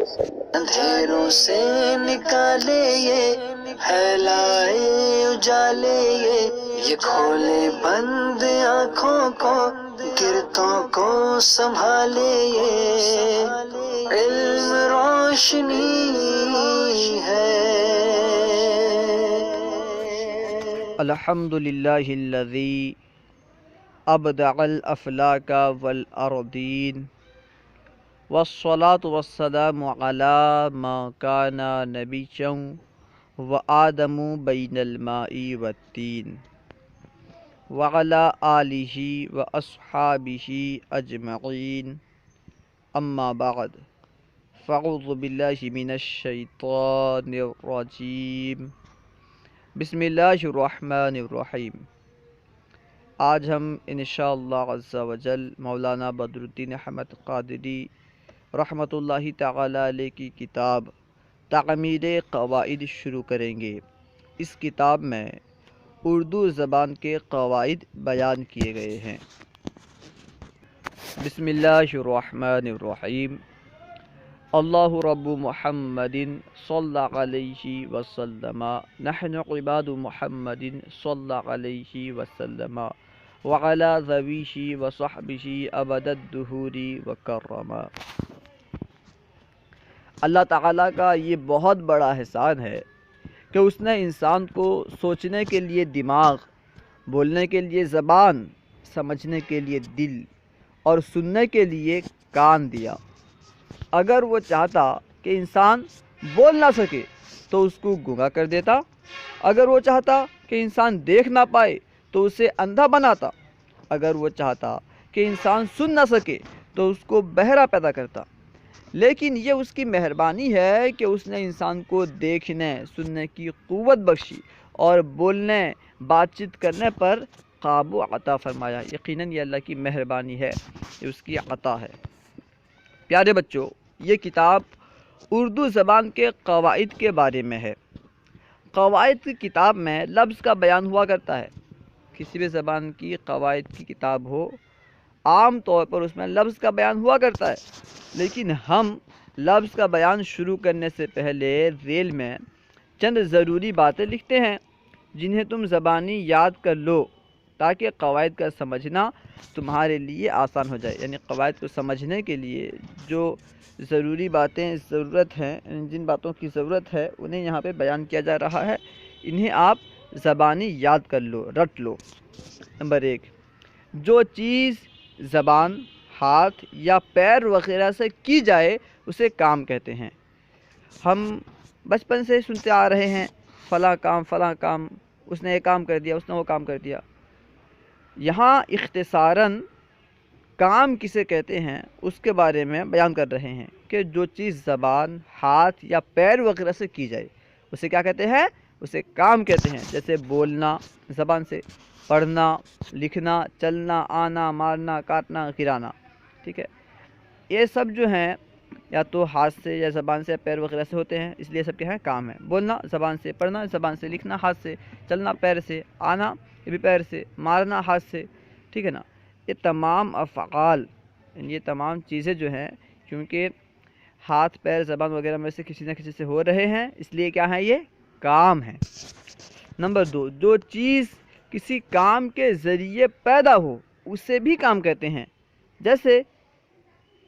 اندھیروں سے نکالے یہ پھیلائے اجالے یہ کھولے بند آنکھوں کو گرتوں کو سنبھالے یہ علم روشنی ہے۔ الحمد للہ الذی ابدع الافلاک والارضین والصلاة والسلام علی ما کان نبیا وآدم بین الماء والتین وعلی آلہ واصحابہ اجمعین اما بعد فاعوذ باللہ من الشیطان الرجیم بسم اللہ الرحمن الرحیم۔ آج ہم انشاءاللہ عز و جل مولانا بدر الدین احمد قادری رحمۃ اللہ تعالی علیہ کی کتاب تعمیر قواعد شروع کریں گے۔ اس کتاب میں اردو زبان کے قواعد بیان کیے گئے ہیں۔ بسم اللہ الرحمن الرحیم۔ اللہ رب محمد صلی علیہ وسلم نحن عباد محمد صلی علیہ وسلم وعلی ذویہ وصحبہ ابد الدہور وکرما۔ اللہ تعالیٰ کا یہ بہت بڑا احسان ہے کہ اس نے انسان کو سوچنے کے لیے دماغ، بولنے کے لیے زبان، سمجھنے کے لیے دل اور سننے کے لیے کان دیا۔ اگر وہ چاہتا کہ انسان بول نہ سکے تو اس کو گونگا کر دیتا، اگر وہ چاہتا کہ انسان دیکھ نہ پائے تو اسے اندھا بناتا، اگر وہ چاہتا کہ انسان سن نہ سکے تو اس کو بہرا پیدا کرتا۔ لیکن یہ اس کی مہربانی ہے کہ اس نے انسان کو دیکھنے، سننے کی قوت بخشی اور بولنے، بات چیت کرنے پر قابو عطا فرمایا۔ یقیناً یہ اللہ کی مہربانی ہے، یہ اس کی عطا ہے۔ پیارے بچوں، یہ کتاب اردو زبان کے قواعد کے بارے میں ہے۔ قواعد کی کتاب میں لفظ کا بیان ہوا کرتا ہے۔ کسی بھی زبان کی قواعد کی کتاب ہو، عام طور پر اس میں لفظ کا بیان ہوا کرتا ہے، لیکن ہم لفظ کا بیان شروع کرنے سے پہلے ذیل میں چند ضروری باتیں لکھتے ہیں جنہیں تم زبانی یاد کر لو تاکہ قواعد کا سمجھنا تمہارے لیے آسان ہو جائے۔ یعنی قواعد کو سمجھنے کے لیے جو ضروری باتیں ضرورت ہیں، جن باتوں کی ضرورت ہے انہیں یہاں پہ بیان کیا جا رہا ہے، انہیں آپ زبانی یاد کر لو، رٹ لو۔ نمبر 1، جو چیز زبان، ہاتھ یا پیر وغیرہ سے کی جائے اسے کام کہتے ہیں۔ ہم بچپن سے سنتے آ رہے ہیں فلاں کام، اس نے یہ کام کر دیا، اس نے وہ کام کر دیا۔ یہاں اختصاراً کام کسے کہتے ہیں اس کے بارے میں بیان کر رہے ہیں کہ جو چیز زبان، ہاتھ یا پیر وغیرہ سے کی جائے اسے کیا کہتے ہیں؟ اسے کام کہتے ہیں۔ جیسے بولنا زبان سے، پڑھنا، لکھنا، چلنا، آنا، مارنا، کاٹنا، گرانا، ٹھیک ہے۔ یہ سب جو ہیں یا تو ہاتھ سے یا زبان سے یا پیر وغیرہ سے ہوتے ہیں، اس لیے سب کیا ہیں؟ کام ہیں۔ بولنا زبان سے، پڑھنا زبان سے، لکھنا ہاتھ سے، چلنا پیر سے، آنا یہ بھی پیر سے، مارنا ہاتھ سے، ٹھیک ہے نا۔ یہ تمام افعال، یہ تمام چیزیں جو ہیں کیونکہ ہاتھ، پیر، زبان وغیرہ میں سے کسی نہ کسی سے ہو رہے ہیں، اس لیے کیا ہیں؟ یہ کام ہیں۔ نمبر 2، جو چیز کسی کام کے ذریعے پیدا ہو اسے بھی کام کہتے ہیں۔ جیسے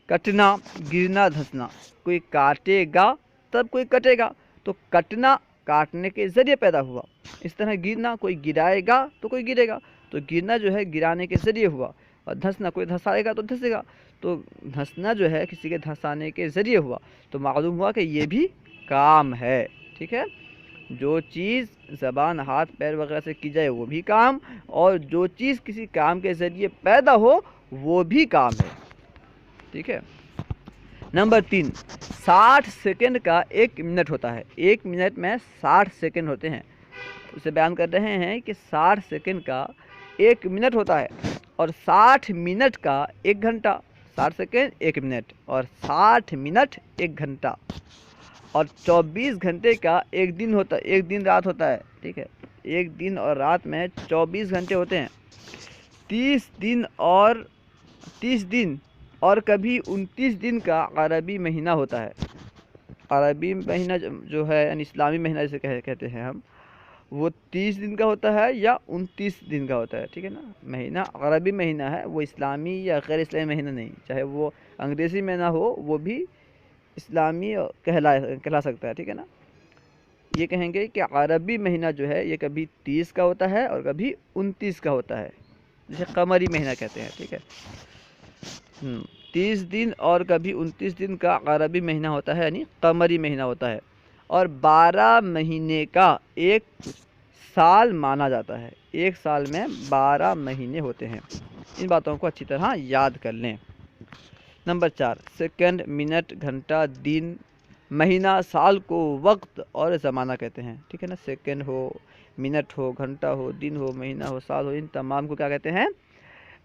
کٹنا، گرنا، دھنسنا۔ کوئی کاٹے گا تب کوئی کٹے گا، تو کٹنا کاٹنے کے ذریعے پیدا ہوا۔ اس طرح گرنا، کوئی گرائے گا تو کوئی گرے گا، تو گرنا جو ہے گرانے کے ذریعے ہوا، اور دھنسنا کوئی دھسائے گا تو دھسے گا، تو دھنسنا جو ہے کسی کے دھسانے کے ذریعے ہوا، تو معلوم ہوا کہ یہ بھی کام ہے، ٹھیک ہے۔ جو چیز زبان، ہاتھ، پیر وغیرہ سے کی جائے وہ بھی کام، اور جو چیز کسی کام کے ذریعے پیدا ہو وہ بھی کام ہے، ٹھیک ہے۔ نمبر 3، 60 سیکنڈ کا 1 منٹ ہوتا ہے۔ 1 منٹ میں 60 سیکنڈ ہوتے ہیں۔ اسے بیان کر رہے ہیں کہ 60 سیکنڈ کا 1 منٹ ہوتا ہے، اور 60 منٹ کا 1 گھنٹہ۔ 60 سیکنڈ 1 منٹ، اور 60 منٹ 1 گھنٹہ، اور 24 گھنٹے کا 1 دن ہوتا ہے، 1 دن رات ہوتا ہے، ٹھیک ہے۔ 1 دن اور رات میں 24 گھنٹے ہوتے ہیں۔ 30 دن اور کبھی 29 دن کا عربی مہینہ ہوتا ہے۔ عربی مہینہ جو ہے یعنی اسلامی مہینہ جسے کہتے ہیں ہم، وہ 30 دن کا ہوتا ہے یا 29 دن کا ہوتا ہے، ٹھیک ہے نا. مہینہ عربی مہینہ ہے، وہ اسلامی یا غیر اسلامی مہینہ نہیں. چاہے وہ انگریزی مہینہ ہو وہ بھی اسلامی کہلا سکتا ہے، ٹھیک ہے نا. یہ کہیں گے کہ عربی مہینہ جو ہے یہ کبھی 30 کا ہوتا ہے اور کبھی 29 کا ہوتا ہے، جسے قمری مہینہ کہتے ہیں، ٹھیک ہے. 30 دن اور کبھی 29 دن کا عربی مہینہ ہوتا ہے یعنی قمری مہینہ ہوتا ہے. اور 12 مہینے کا ایک سال مانا جاتا ہے. ایک سال میں 12 مہینے ہوتے ہیں. ان باتوں کو اچھی طرح یاد کر لیں. نمبر 4، سیکنڈ، منٹ، گھنٹہ، دن، مہینہ، سال کو وقت اور زمانہ کہتے ہیں، ٹھیک ہے نا. سیکنڈ ہو، منٹ ہو، گھنٹہ ہو، دن ہو، مہینہ ہو، سال ہو، ان تمام کو کیا کہتے ہیں؟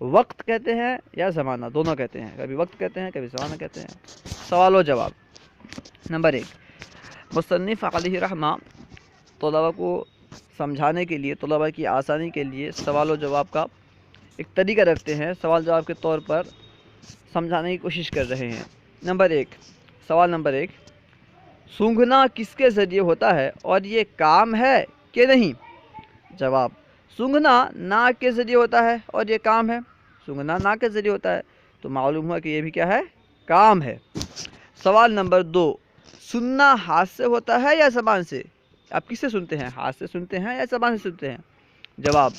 وقت کہتے ہیں یا زمانہ، دونوں کہتے ہیں. کبھی وقت کہتے ہیں کبھی زمانہ کہتے ہیں. سوال و جواب. نمبر 1، مصنف علیہ رحمہ طلباء کو سمجھانے کے لیے، طلباء کی آسانی کے لیے سوال و جواب کا ایک طریقہ رکھتے ہیں، سوال جواب کے طور پر سمجھانے کی کوشش کر رہے ہیں. نمبر 1، سوال نمبر 1، سونگھنا کس کے ذریعے ہوتا ہے اور یہ کام ہے کہ نہیں؟ جواب، سونگھنا ناک کے ذریعے ہوتا ہے اور یہ کام ہے. سونگھنا ناک کے ذریعے ہوتا ہے تو معلوم ہوا کہ یہ بھی کیا ہے؟ کام ہے. سوال نمبر 2، سننا ہاتھ سے ہوتا ہے یا زبان سے؟ آپ کس سے سنتے ہیں؟ ہاتھ سے سنتے ہیں یا زبان سے سنتے ہیں؟ جواب،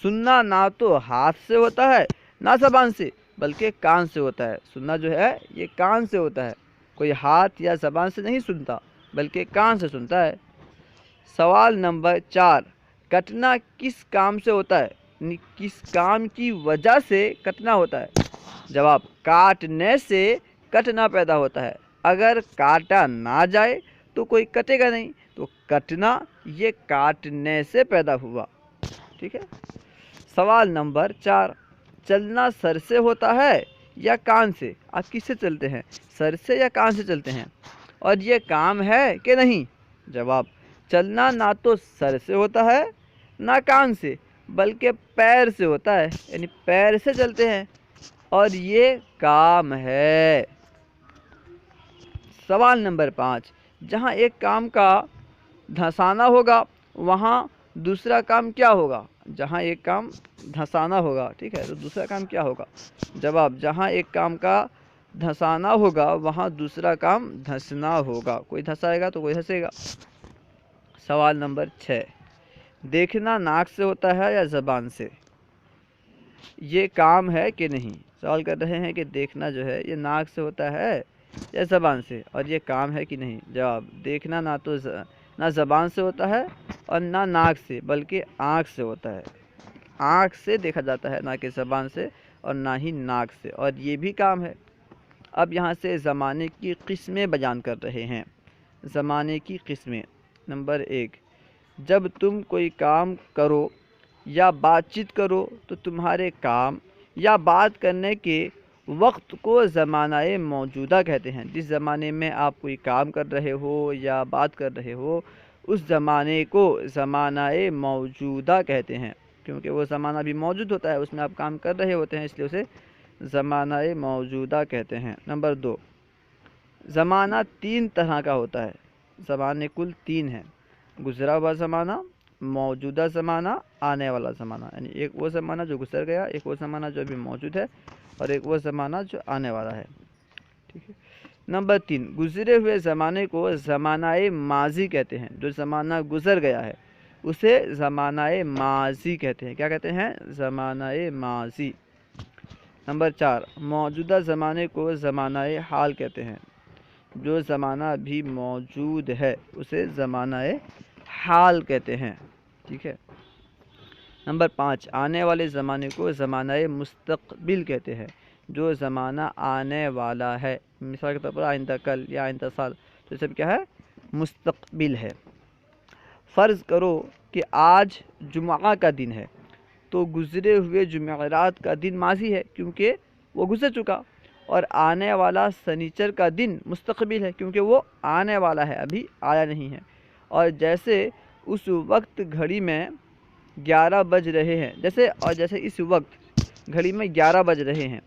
سننا نہ تو ہاتھ سے ہوتا ہے نہ زبان سے بلکہ کان سے ہوتا ہے. سننا جو ہے یہ کان سے ہوتا ہے. کوئی ہاتھ یا زبان سے نہیں سنتا بلکہ کان سے سنتا ہے. سوال نمبر 4، کٹنا کس کام سے ہوتا ہے؟ یعنی کس کام کی وجہ سے کٹنا ہوتا ہے؟ جواب، کاٹنے سے کٹنا پیدا ہوتا ہے. اگر کاٹا نہ جائے تو کوئی کٹے گا نہیں، تو کٹنا یہ کاٹنے سے پیدا ہوا، ٹھیک ہے. سوال نمبر 4، چلنا سر سے ہوتا ہے یا کان سے؟ آپ کس سے چلتے ہیں؟ سر سے یا کان سے چلتے ہیں؟ اور یہ کام ہے کہ نہیں؟ جواب، چلنا نہ تو سر سے ہوتا ہے نہ کان سے بلکہ پیر سے ہوتا ہے، یعنی پیر سے چلتے ہیں اور یہ کام ہے. سوال نمبر 5، جہاں ایک کام کا دھسانا ہوگا وہاں دوسرا کام کیا ہوگا؟ جہاں ایک کام دھسانا ہوگا، ٹھیک ہے، تو دوسرا کام کیا ہوگا؟ جواب، جہاں ایک کام کا دھسانا ہوگا وہاں دوسرا کام دھسنا ہوگا. کوئی دھسائے گا تو کوئی دھسے گا. سوال نمبر 6، دیکھنا ناک سے ہوتا ہے یا زبان سے؟ یہ کام ہے کہ نہیں؟ سوال کر رہے ہیں کہ دیکھنا جو ہے یہ ناک سے ہوتا ہے یا زبان سے اور یہ کام ہے کہ نہیں؟ جواب، دیکھنا نہ زبان سے ہوتا ہے اور نہ ناک سے بلکہ آنکھ سے ہوتا ہے. آنکھ سے دیکھا جاتا ہے، نہ کہ زبان سے اور نہ ہی ناک سے، اور یہ بھی کام ہے. اب یہاں سے زمانے کی قسمیں بیان کر رہے ہیں. زمانے کی قسمیں. نمبر 1، جب تم کوئی کام کرو یا بات چیت کرو تو تمہارے کام یا بات کرنے کے وقت کو زمانہ موجودہ کہتے ہیں. جس زمانے میں آپ کوئی کام کر رہے ہو یا بات کر رہے ہو اس زمانے کو زمانہ موجودہ کہتے ہیں، کیونکہ وہ زمانہ بھی موجود ہوتا ہے، اس میں آپ کام کر رہے ہوتے ہیں، اس لیے اسے زمانہ موجودہ کہتے ہیں. نمبر 2، زمانہ 3 طرح کا ہوتا ہے. زمانے کل 3 ہیں: گزرا ہوا زمانہ، موجودہ زمانہ، آنے والا زمانہ. یعنی ایک وہ زمانہ جو گزر گیا، ایک وہ زمانہ جو ابھی موجود ہے اور ایک وہ زمانہ جو آنے والا ہے، ٹھیک ہے. نمبر 3، گزرے ہوئے زمانے کو زمانہ ماضی کہتے ہیں. جو زمانہ گزر گیا ہے اسے زمانہ ماضی کہتے ہیں. کیا کہتے ہیں؟ زمانہ ماضی. نمبر 4، موجودہ زمانے کو زمانہ حال کہتے ہیں. جو زمانہ بھی موجود ہے اسے زمانہ حال کہتے ہیں، ٹھیک ہے. نمبر 5، آنے والے زمانے کو زمانہ مستقبل کہتے ہیں. جو زمانہ آنے والا ہے، مثال کے طور پر آئندہ کل یا آئندہ سال، تو یہ سب کیا ہے؟ مستقبل ہے. فرض کرو کہ آج جمعہ کا دن ہے تو گزرے ہوئے جمعرات کا دن ماضی ہے کیونکہ وہ گزر چکا، اور آنے والا سنیچر کا دن مستقبل ہے کیونکہ وہ آنے والا ہے، ابھی آیا نہیں ہے. اور جیسے اس وقت گھڑی میں 11 بج رہے ہیں، جیسے اس وقت گھڑی میں 11 بج رہے ہیں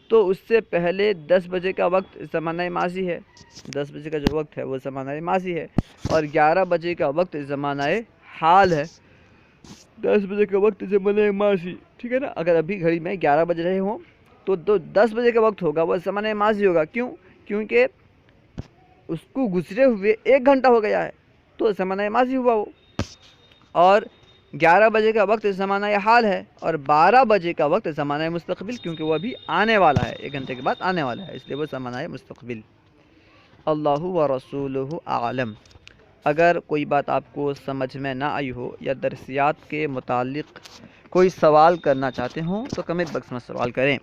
تو اس سے پہلے 10 بجے کا وقت زمانہ ماضی ہے، 10 بجے کا جو وقت ہے وہ زمانہ ماضی ہے، اور 11 بجے کا وقت زمانہ حال ہے۔ 10 بجے کا وقت زمانہ ماضی، ٹھیک ہے نا؟ اگر ابھی گھڑی میں 11 بج رہے ہوں تو 10 بجے کا وقت ہوگا وہ زمانہ ماضی ہوگا۔ کیوں؟ کیونکہ اس کو گزرے ہوئے 1 گھنٹہ ہو گیا ہے تو زمانہ ماضی ہوا وہ۔ اور 11 بجے کا وقت زمانہ حال ہے، اور 12 بجے کا وقت زمانہ مستقبل، کیونکہ وہ ابھی آنے والا ہے، 1 گھنٹے کے بعد آنے والا ہے، اس لیے وہ زمانہ مستقبل۔ اللہ و رسولہ اعلم۔ اگر کوئی بات آپ کو سمجھ میں نہ آئی ہو یا درسیات کے متعلق کوئی سوال کرنا چاہتے ہوں تو کمنٹ باکس میں سوال کریں،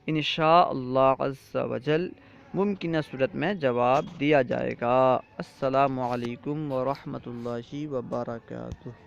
انشاءاللہ عز و جل ممکنہ صورت میں جواب دیا جائے گا۔ السلام علیکم ورحمۃ اللہ وبرکاتہ۔